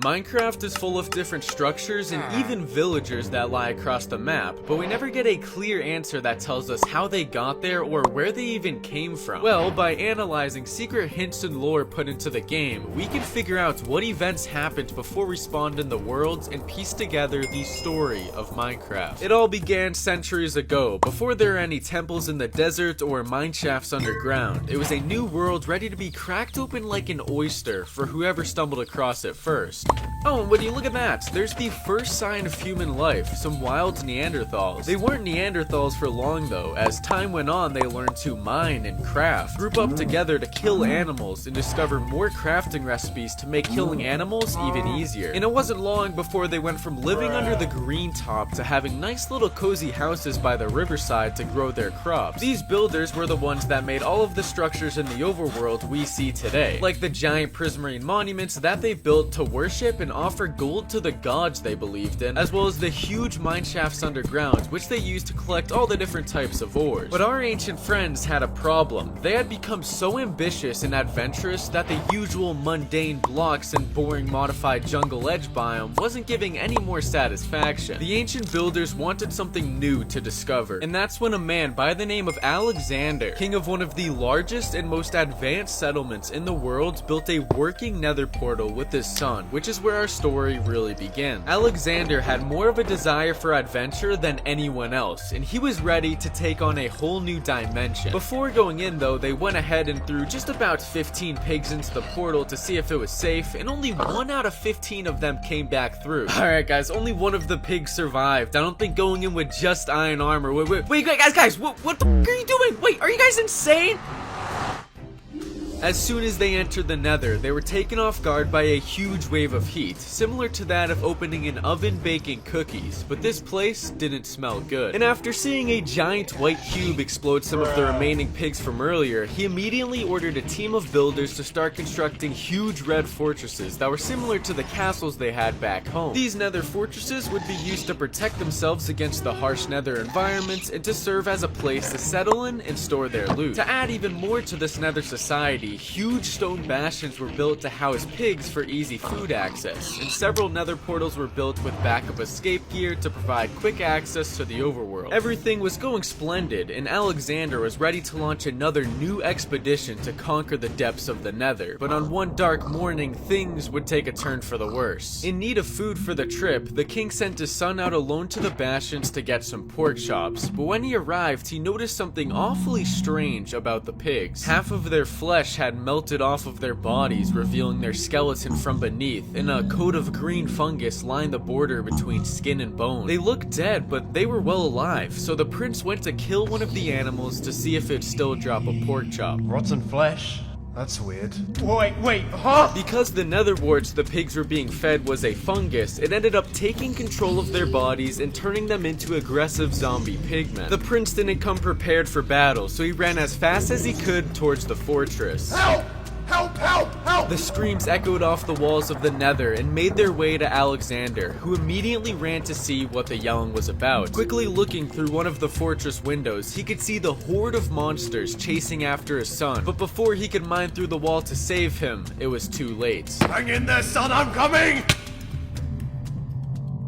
Minecraft is full of different structures and even villagers that lie across the map, but we never get a clear answer that tells us how they got there or where they even came from. Well, by analyzing secret hints and lore put into the game, we can figure out what events happened before we spawned in the worlds and piece together the story of Minecraft. It all began centuries ago, before there were any temples in the desert or mineshafts underground. It was a new world ready to be cracked open like an oyster for whoever stumbled across it first. Oh, and when you look at that, there's the first sign of human life, some wild Neanderthals. They weren't Neanderthals for long though. As time went on, they learned to mine and craft, group up together to kill animals, and discover more crafting recipes to make killing animals even easier. And it wasn't long before they went from living under the green top to having nice little cozy houses by the riverside to grow their crops. These builders were the ones that made all of the structures in the overworld we see today, like the giant prismarine monuments that they built to worship and offer gold to the gods they believed in, as well as the huge mineshafts underground, which they used to collect all the different types of ores. But our ancient friends had a problem. They had become so ambitious and adventurous that the usual mundane blocks and boring modified jungle edge biome wasn't giving any more satisfaction. The ancient builders wanted something new to discover, and that's when a man by the name of Alexander, king of one of the largest and most advanced settlements in the world, built a working nether portal with his son, which is where our story really begins. Alexander had more of a desire for adventure than anyone else, and he was ready to take on a whole new dimension. Before going in though, they went ahead and threw just about 15 pigs into the portal to see if it was safe, and only 1 out of 15 of them came back through. Alright guys, only 1 of the pigs survived. I don't think going in with just iron armor. Wait guys, what the f are you doing? Wait, are you guys insane? As soon as they entered the nether, they were taken off guard by a huge wave of heat, similar to that of opening an oven baking cookies, but this place didn't smell good. And after seeing a giant white cube explode some of the remaining pigs from earlier, he immediately ordered a team of builders to start constructing huge red fortresses that were similar to the castles they had back home. These nether fortresses would be used to protect themselves against the harsh nether environment and to serve as a place to settle in and store their loot. To add even more to this nether society, huge stone bastions were built to house pigs for easy food access, and several nether portals were built with backup escape gear to provide quick access to the overworld. Everything was going splendid, and Alexander was ready to launch another new expedition to conquer the depths of the nether. But on one dark morning, things would take a turn for the worse. In need of food for the trip, the king sent his son out alone to the bastions to get some pork chops, but when he arrived, he noticed something awfully strange about the pigs. Half of their flesh had melted off of their bodies, revealing their skeleton from beneath, and a coat of green fungus lined the border between skin and bone. They looked dead, but they were well alive, so the prince went to kill one of the animals to see if it'd still drop a pork chop. Rotten flesh? That's weird. Wait, huh? Because the nether warts the pigs were being fed was a fungus, it ended up taking control of their bodies and turning them into aggressive zombie pigmen. The prince didn't come prepared for battle, so he ran as fast as he could towards the fortress. Help! Help! Help! Help! The screams echoed off the walls of the nether and made their way to Alexander, who immediately ran to see what the yelling was about. Quickly looking through one of the fortress windows, he could see the horde of monsters chasing after his son, but before he could mine through the wall to save him, it was too late. Hang in there, son, I'm coming!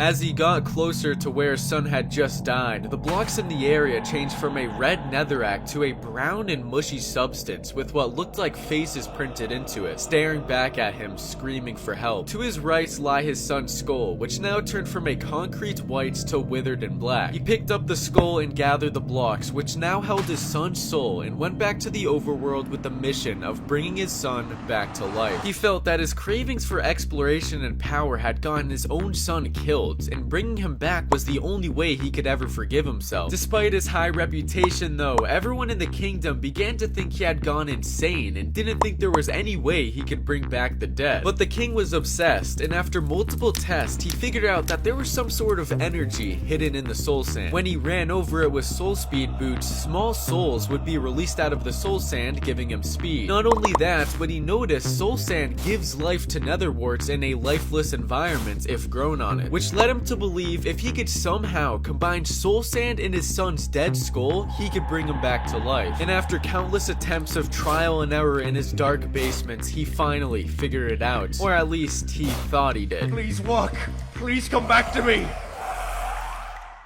As he got closer to where his son had just died, the blocks in the area changed from a red netherrack to a brown and mushy substance with what looked like faces printed into it, staring back at him, screaming for help. To his right lie his son's skull, which now turned from a concrete white to withered and black. He picked up the skull and gathered the blocks, which now held his son's soul, and went back to the overworld with the mission of bringing his son back to life. He felt that his cravings for exploration and power had gotten his own son killed, and bringing him back was the only way he could ever forgive himself. Despite his high reputation though, everyone in the kingdom began to think he had gone insane and didn't think there was any way he could bring back the dead. But the king was obsessed, and after multiple tests, he figured out that there was some sort of energy hidden in the soul sand. When he ran over it with soul speed boots, small souls would be released out of the soul sand, giving him speed. Not only that, but he noticed soul sand gives life to nether warts in a lifeless environment if grown on it, which led him to believe if he could somehow combine soul sand in his son's dead skull, he could bring him back to life. And after countless attempts of trial and error in his dark basements, he finally figured it out. Or at least he thought he did. Please walk. Please come back to me.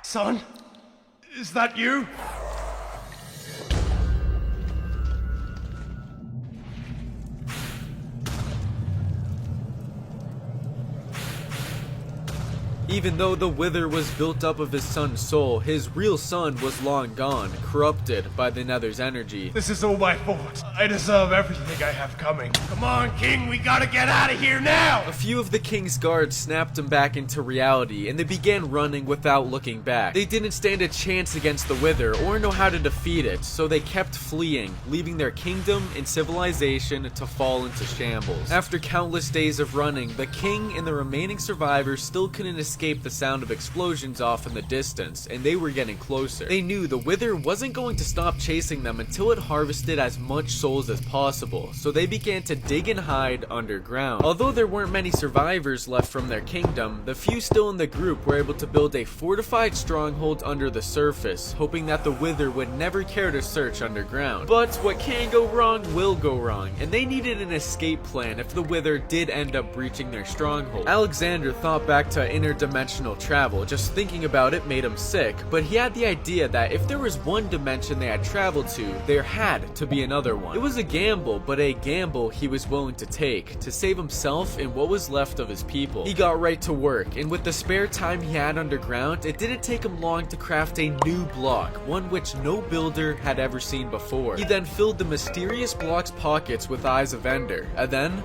Son? Is that you? Even though the Wither was built up of his son's soul, his real son was long gone, corrupted by the Nether's energy. This is all my fault. I deserve everything I have coming. Come on, King, we gotta get out of here now! A few of the king's guards snapped him back into reality, and they began running without looking back. They didn't stand a chance against the Wither, or know how to defeat it, so they kept fleeing, leaving their kingdom and civilization to fall into shambles. After countless days of running, the king and the remaining survivors still couldn't escape the sound of explosions off in the distance, and they were getting closer. They knew the Wither wasn't going to stop chasing them until it harvested as much souls as possible, so they began to dig and hide underground. Although there weren't many survivors left from their kingdom, the few still in the group were able to build a fortified stronghold under the surface, hoping that the Wither would never care to search underground. But what can go wrong will go wrong, and they needed an escape plan if the Wither did end up breaching their stronghold. Alexander thought back to interdimensional travel. Just thinking about it made him sick, but he had the idea that if there was one dimension they had traveled to, there had to be another one. It was a gamble, but a gamble he was willing to take to save himself and what was left of his people. He got right to work, and with the spare time he had underground, it didn't take him long to craft a new block, one which no builder had ever seen before. He then filled the mysterious block's pockets with Eyes of Ender, and then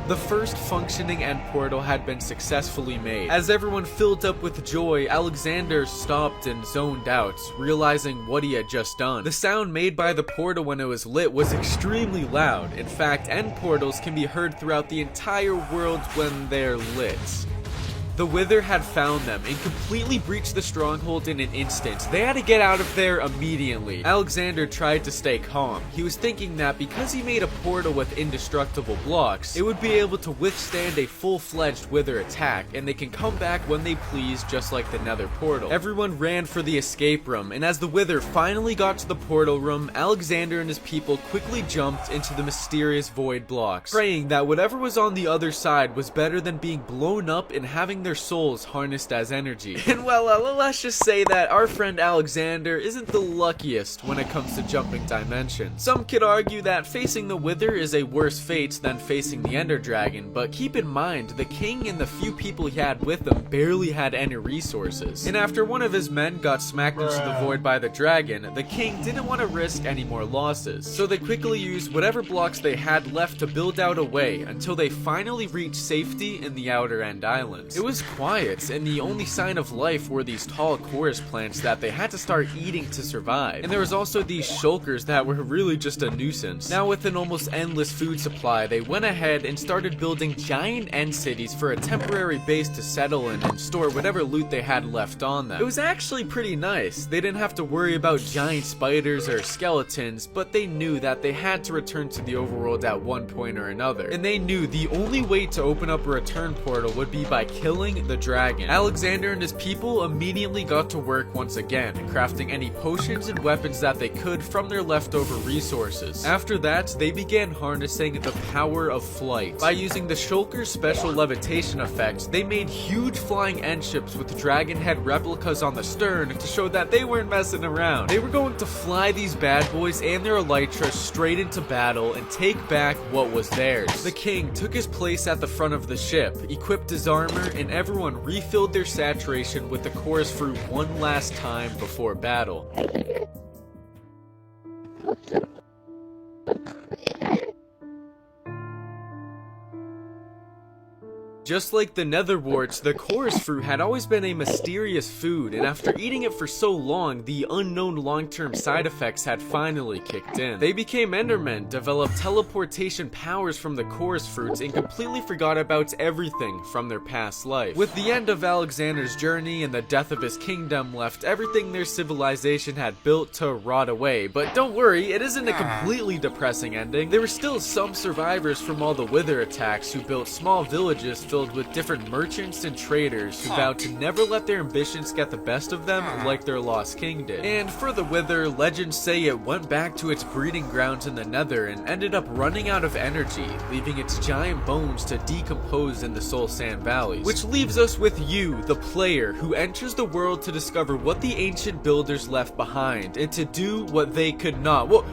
the first functioning end portal had been successfully made. As everyone filled up with joy, Alexander stopped and zoned out, realizing what he had just done. The sound made by the portal when it was lit was extremely loud. In fact, end portals can be heard throughout the entire world when they're lit. The Wither had found them and completely breached the stronghold in an instant. They had to get out of there immediately. Alexander tried to stay calm. He was thinking that because he made a portal with indestructible blocks, it would be able to withstand a full-fledged Wither attack, and they can come back when they please, just like the Nether portal. Everyone ran for the escape room, and as the Wither finally got to the portal room, Alexander and his people quickly jumped into the mysterious void blocks, praying that whatever was on the other side was better than being blown up and having their souls harnessed as energy. And well, let's just say that our friend Alexander isn't the luckiest when it comes to jumping dimensions. Some could argue that facing the Wither is a worse fate than facing the Ender Dragon, but keep in mind, the king and the few people he had with him barely had any resources. And after one of his men got smacked into the void by the dragon, the king didn't want to risk any more losses, so they quickly used whatever blocks they had left to build out a way until they finally reached safety in the Outer End Islands. It was quiet, and the only sign of life were these tall chorus plants that they had to start eating to survive. And there was also these shulkers that were really just a nuisance. Now with an almost endless food supply, they went ahead and started building giant end cities for a temporary base to settle in and store whatever loot they had left on them. It was actually pretty nice. They didn't have to worry about giant spiders or skeletons, but they knew that they had to return to the overworld at one point or another. And they knew the only way to open up a return portal would be by killing the dragon. Alexander and his people immediately got to work once again, crafting any potions and weapons that they could from their leftover resources. After that, they began harnessing the power of flight. By using the Shulker's special levitation effect, they made huge flying end ships with dragon head replicas on the stern to show that they weren't messing around. They were going to fly these bad boys and their elytra straight into battle and take back what was theirs. The king took his place at the front of the ship, equipped his armor, and everyone refilled their saturation with the chorus fruit one last time before battle. Just like the netherwarts, the chorus fruit had always been a mysterious food, and after eating it for so long, the unknown long-term side effects had finally kicked in. They became Endermen, developed teleportation powers from the chorus fruits, and completely forgot about everything from their past life. With the end of Alexander's journey and the death of his kingdom left everything their civilization had built to rot away, but don't worry, it isn't a completely depressing ending. There were still some survivors from all the Wither attacks who built small villages filled filled with different merchants and traders who vowed to never let their ambitions get the best of them like their lost king did. And for the Wither, legends say it went back to its breeding grounds in the Nether and ended up running out of energy, leaving its giant bones to decompose in the Soul Sand Valleys. Which leaves us with you, the player, who enters the world to discover what the ancient builders left behind and to do what they could not. Whoa.